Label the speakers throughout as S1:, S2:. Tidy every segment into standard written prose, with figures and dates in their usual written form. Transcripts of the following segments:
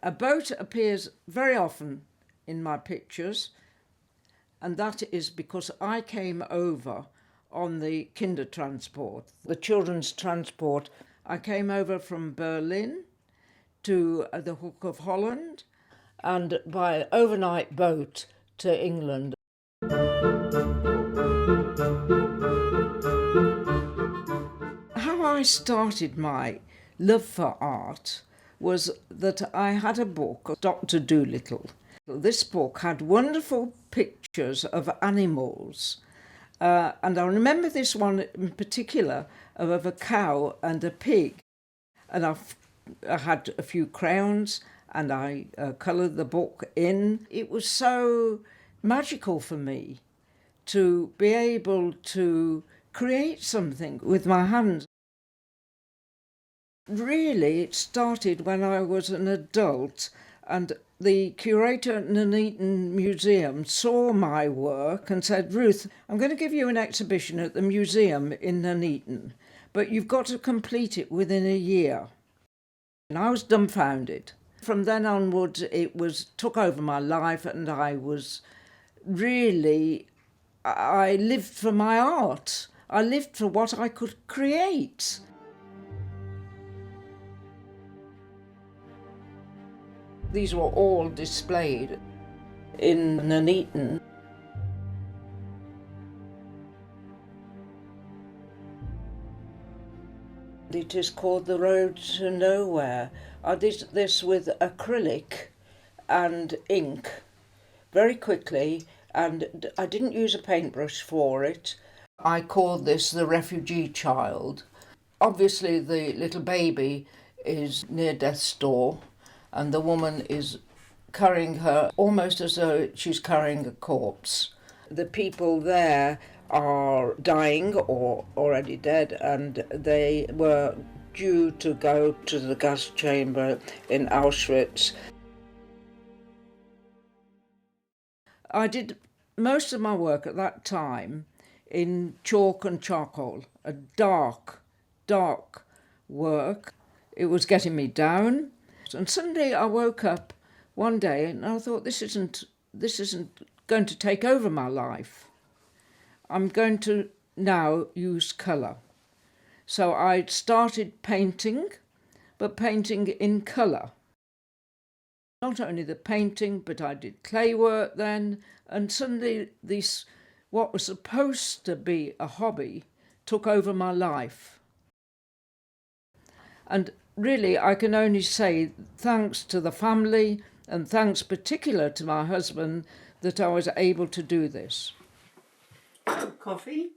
S1: A boat appears very often in my pictures, and that is because I came over on the Kindertransport, the children's transport. I came over from Berlin to the Hook of Holland and by overnight boat to England. How I started my love for art was that I had a book, Dr. Dolittle. This book had wonderful pictures of animals, and I remember this one in particular of a cow and a pig. And I had a few crayons and I coloured the book in. It was so magical for me to be able to create something with my hands. Really, it started when I was an adult, and the curator at Nuneaton Museum saw my work and said, "Ruth, I'm going to give you an exhibition at the museum in Nuneaton, but you've got to complete it within a year." And I was dumbfounded. From then onwards, took over my life, and I lived for my art. I lived for what I could create. These were all displayed in Nuneaton. It is called The Road to Nowhere. I did this with acrylic and ink very quickly, and I didn't use a paintbrush for it. I called this The Refugee Child. Obviously the little baby is near death's door, and the woman is carrying her almost as though she's carrying a corpse. The people there are dying or already dead, and they were due to go to the gas chamber in Auschwitz. I did most of my work at that time in chalk and charcoal, a dark work. It was getting me down. And suddenly I woke up one day and I thought, this isn't going to take over my life. I'm going to now use colour. So I started painting, but painting in colour. Not only the painting, but I did clay work then, and suddenly this, what was supposed to be a hobby, took over my life. And really, I can only say thanks to the family and thanks particular to my husband that I was able to do this.
S2: Coffee?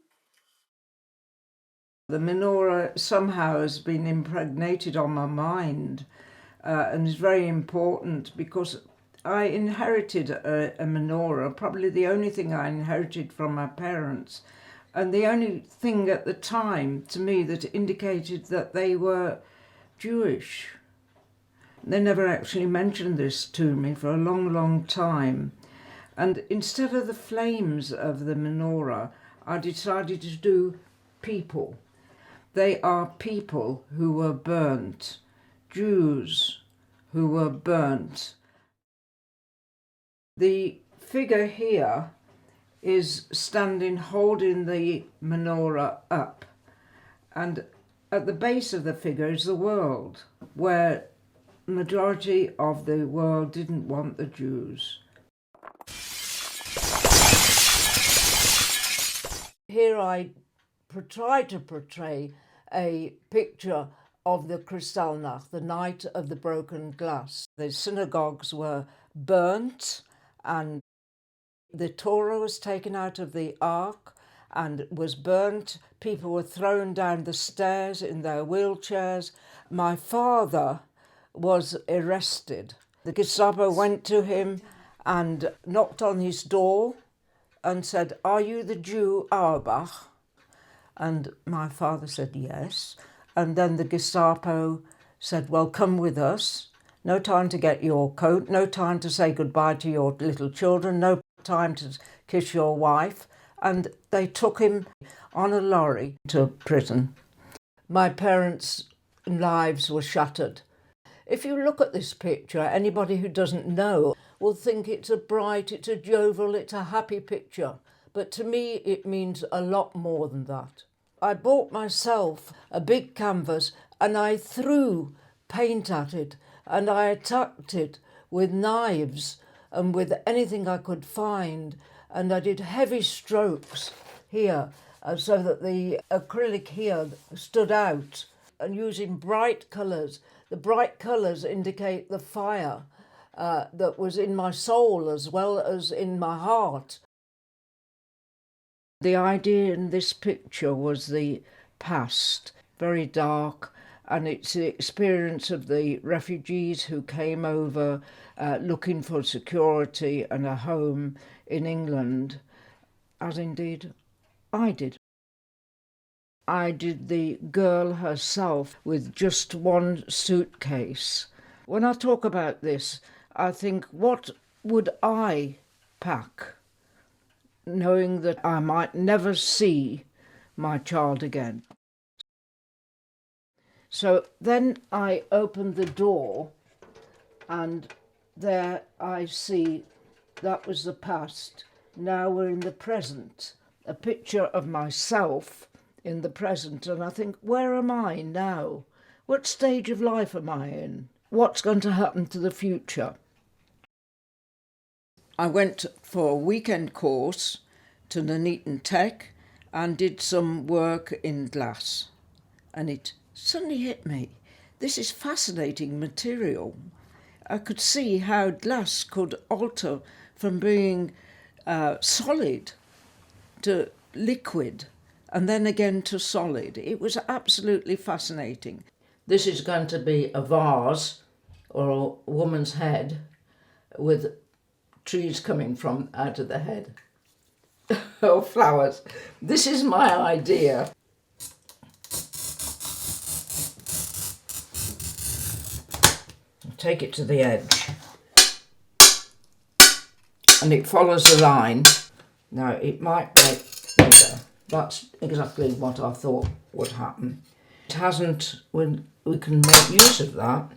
S1: The menorah somehow has been impregnated on my mind and is very important because I inherited a menorah, probably the only thing I inherited from my parents, and the only thing at the time to me that indicated that they were Jewish. They never actually mentioned this to me for a long time. And instead of the flames of the menorah, I decided to do people. They are people who were burnt, Jews who were burnt. The figure here is standing holding the menorah up, and at the base of the figure is the world, where the majority of the world didn't want the Jews. Here I try to portray a picture of the Kristallnacht, the night of the broken glass. The synagogues were burnt and the Torah was taken out of the ark and was burnt. People were thrown down the stairs in their wheelchairs. My father was arrested. The Gestapo went to him and knocked on his door and said, "Are you the Jew Auerbach?" And my father said yes. And then the Gestapo said, "Well, come with us. No time to get your coat, no time to say goodbye to your little children, no time to kiss your wife." And they took him on a lorry to prison. My parents' lives were shattered. If you look at this picture, anybody who doesn't know will think it's a bright, it's a jovial, it's a happy picture. But to me, it means a lot more than that. I bought myself a big canvas and I threw paint at it and I attacked it with knives and with anything I could find. And I did heavy strokes here so that the acrylic here stood out, and using bright colours. The bright colours indicate the fire that was in my soul as well as in my heart. The idea in this picture was the past, very dark, and it's the experience of the refugees who came over looking for security and a home in England, as indeed I did. I did the girl herself with just one suitcase. When I talk about this, I think, what would I pack, knowing that I might never see my child again? So then I opened the door and there I see that was the past. Now we're in the present, a picture of myself in the present, and I think, where am I now? What stage of life am I in? What's going to happen to the future? I went for a weekend course to Nuneaton Tech and did some work in glass, and it suddenly hit me. This is fascinating material. I could see how glass could alter from being solid to liquid and then again to solid. It was absolutely fascinating. This is going to be a vase or a woman's head with trees coming from out of the head. Oh, flowers. This is my idea. Take it to the edge. And it follows the line. Now, it might make bigger. That's exactly what I thought would happen. It hasn't, we can make use of that.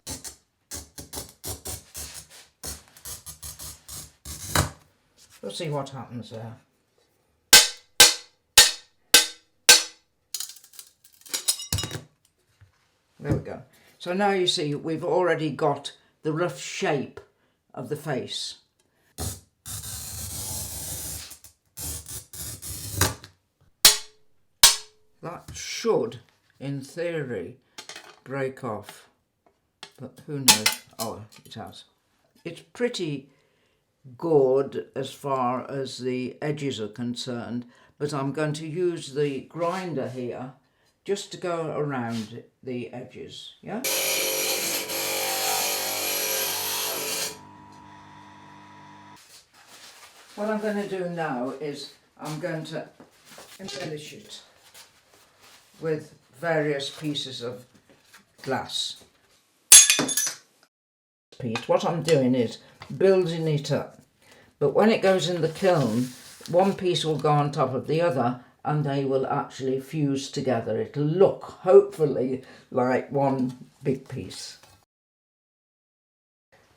S1: We'll see what happens there. There we go. So now you see we've already got the rough shape of the face. That should, in theory, break off, but who knows? Oh, it has. It's pretty good as far as the edges are concerned, but I'm going to use the grinder here just to go around the edges, yeah? What I'm going to do now is I'm going to embellish it with various pieces of glass. What I'm doing is building it up, but when it goes in the kiln, one piece will go on top of the other and they will actually fuse together. It'll look, hopefully, like one big piece.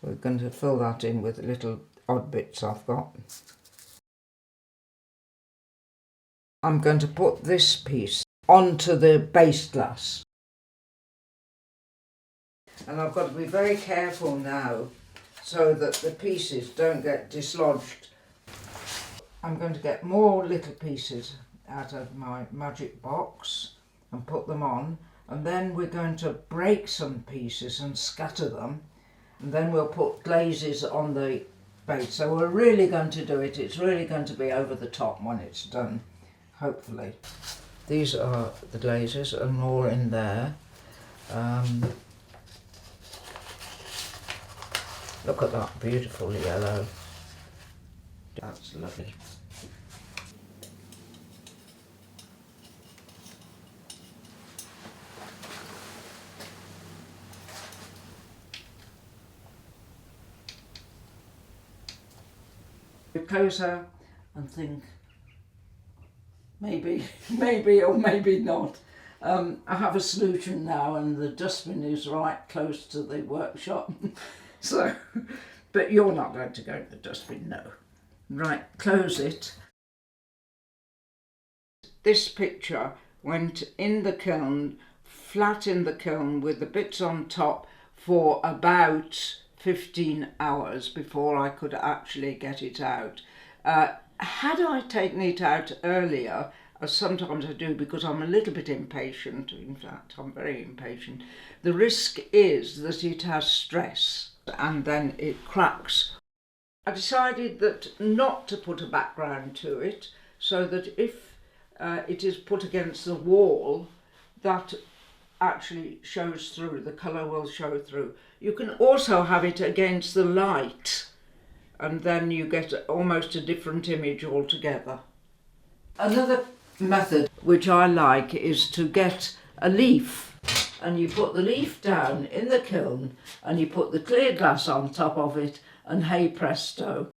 S1: We're going to fill that in with little odd bits I've got. I'm going to put this piece onto the base glass. And I've got to be very careful now so that the pieces don't get dislodged. I'm going to get more little pieces out of my magic box and put them on, and then we're going to break some pieces and scatter them, and then we'll put glazes on the base. So we're really going to do it. It's really going to be over the top when it's done, hopefully. These are the glazes and more in there. Look at that beautiful yellow. That's lovely. You close her and think, maybe or maybe not. I have a solution now, and the dustbin is right close to the workshop. So, but you're not going to go to the dustbin, no. Right, close it. This picture went in the kiln, flat in the kiln with the bits on top for about 15 hours before I could actually get it out. Had I taken it out earlier, as sometimes I do because I'm a little bit impatient, in fact I'm very impatient, the risk is that it has stress and then it cracks. I decided that not to put a background to it, so that if it is put against the wall, that actually shows through, the colour will show through. You can also have it against the light, and then you get almost a different image altogether. Another method which I like is to get a leaf, and you put the leaf down in the kiln and you put the clear glass on top of it, and hey presto.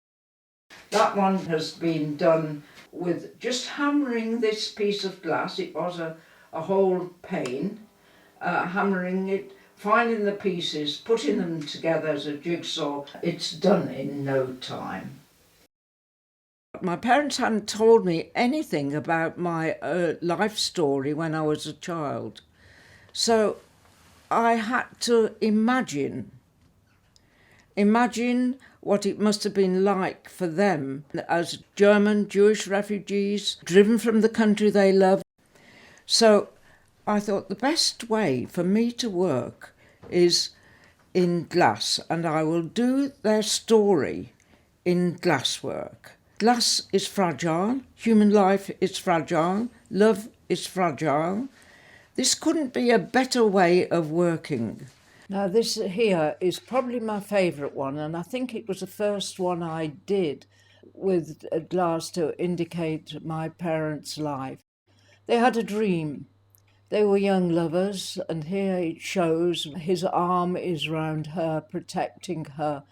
S1: That one has been done with just hammering this piece of glass. It was a whole pane, hammering it, finding the pieces, putting them together as a jigsaw. It's done in no time. My parents hadn't told me anything about my life story when I was a child. So I had to imagine what it must have been like for them as German Jewish refugees driven from the country they loved. So I thought the best way for me to work is in glass, and I will do their story in glasswork. Glass is fragile, human life is fragile, love is fragile. This couldn't be a better way of working. Now this here is probably my favourite one, and I think it was the first one I did with a glass to indicate my parents' life. They had a dream. They were young lovers, and here it shows his arm is round her, protecting her.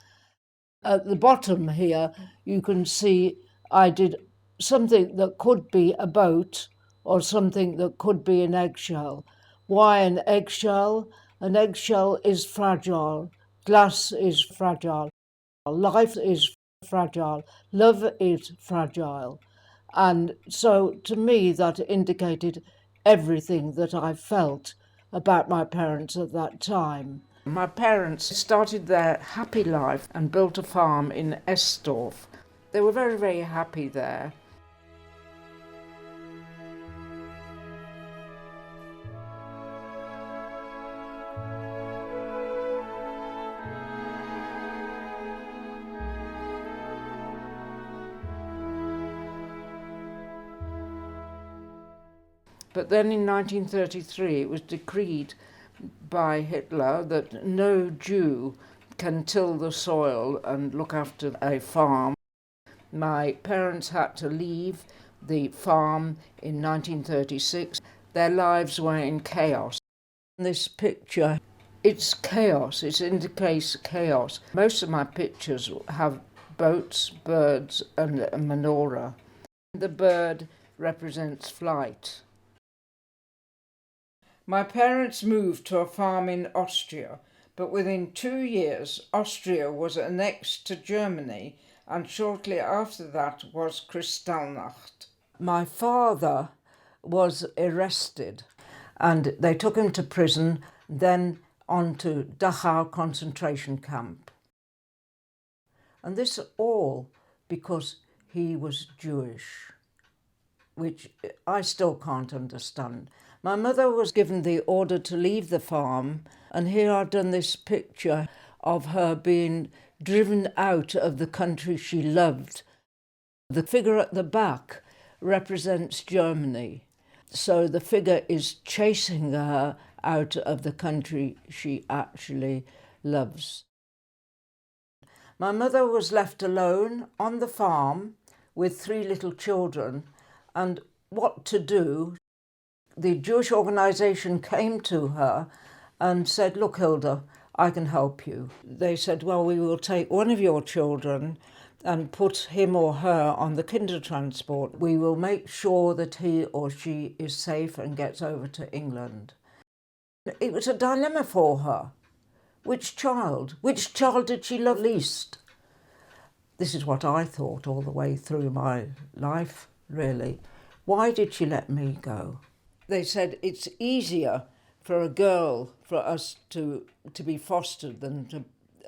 S1: At the bottom here, you can see I did something that could be a boat or something that could be an eggshell. Why an eggshell? An eggshell is fragile. Glass is fragile. Life is fragile. Love is fragile. And so to me, that indicated everything that I felt about my parents at that time. My parents started their happy life and built a farm in Estorf. They were very, very happy there. But then in 1933 it was decreed by Hitler that no Jew can till the soil and look after a farm. My parents had to leave the farm in 1936. Their lives were in chaos. This picture, it's chaos, it indicates chaos. Most of my pictures have boats, birds and a menorah. The bird represents flight. My parents moved to a farm in Austria, but within 2 years Austria was annexed to Germany, and shortly after that was Kristallnacht. My father was arrested and they took him to prison, then on to Dachau concentration camp. And this all because he was Jewish, which I still can't understand. My mother was given the order to leave the farm, and here I've done this picture of her being driven out of the country she loved. The figure at the back represents Germany, so the figure is chasing her out of the country she actually loves. My mother was left alone on the farm with 3 little children, and what to do? The Jewish organisation came to her and said, "Look, Hilda, I can help you." They said, "Well, we will take one of your children and put him or her on the Kindertransport. We will make sure that he or she is safe and gets over to England. It was a dilemma for her. Which child? Which child did she love least? This is what I thought all the way through my life, really. Why did she let me go? They said it's easier for a girl, for us to be fostered than to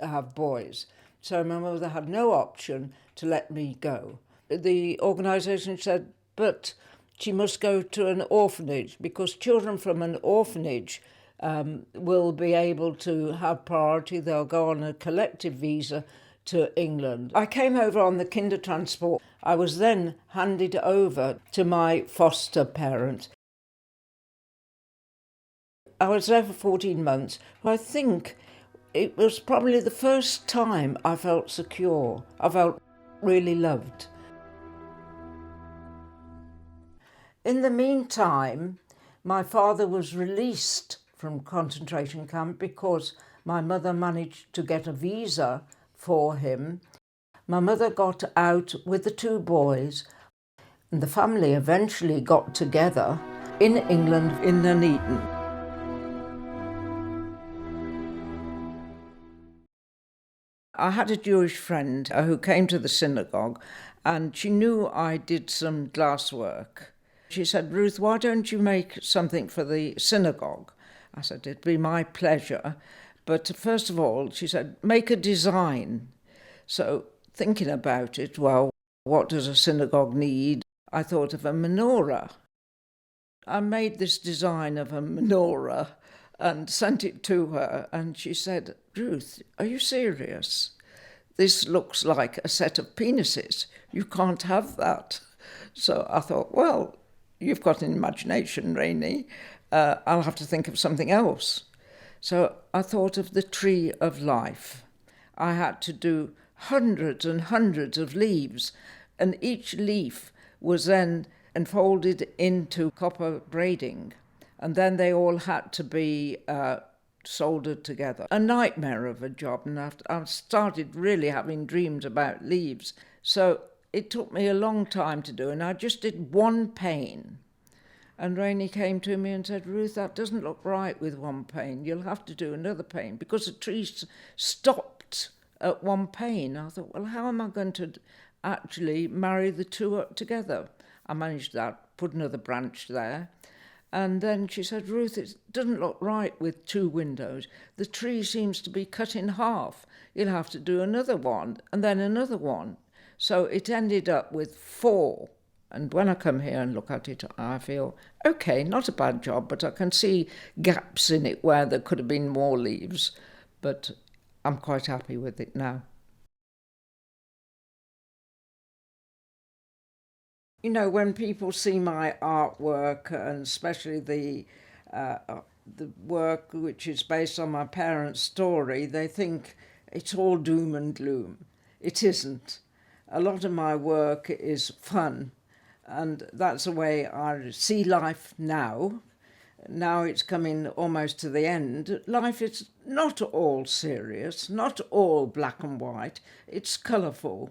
S1: have boys. So my mother had no option to let me go. The organisation said, but she must go to an orphanage because children from an orphanage will be able to have priority. They'll go on a collective visa to England. I came over on the Kindertransport. I was then handed over to my foster parent. I was there for 14 months. I think it was probably the first time I felt secure. I felt really loved. In the meantime, my father was released from concentration camp because my mother managed to get a visa for him. My mother got out with the two boys, and the family eventually got together in England, in Nuneaton. I had a Jewish friend who came to the synagogue, and she knew I did some glass work. She said, Ruth, why don't you make something for the synagogue? I said, it'd be my pleasure. But first of all, she said, make a design. So thinking about it, well, what does a synagogue need? I thought of a menorah. I made this design of a menorah and sent it to her, and she said, Ruth, are you serious? This looks like a set of penises. You can't have that. So I thought, well, you've got an imagination, Rainey. I'll have to think of something else. So I thought of the tree of life. I had to do hundreds and hundreds of leaves, and each leaf was then enfolded into copper braiding, and then they all had to be soldered together. A nightmare of a job, and I started really having dreams about leaves. So it took me a long time to do, and I just did one pane. And Rainey came to me and said, Ruth, that doesn't look right with one pane. You'll have to do another pane, because the tree stopped at one pane. I thought, well, how am I going to actually marry the two up together? I managed that, put another branch there. And then she said, Ruth, it doesn't look right with two windows. The tree seems to be cut in half. You'll have to do another one, and then another one. So it ended up with 4. And when I come here and look at it, I feel, okay, not a bad job, but I can see gaps in it where there could have been more leaves. But I'm quite happy with it now. You know, when people see my artwork, and especially the work which is based on my parents' story, they think it's all doom and gloom. It isn't. A lot of my work is fun. And that's the way I see life now. Now it's coming almost to the end. Life is not all serious, not all black and white. It's colourful.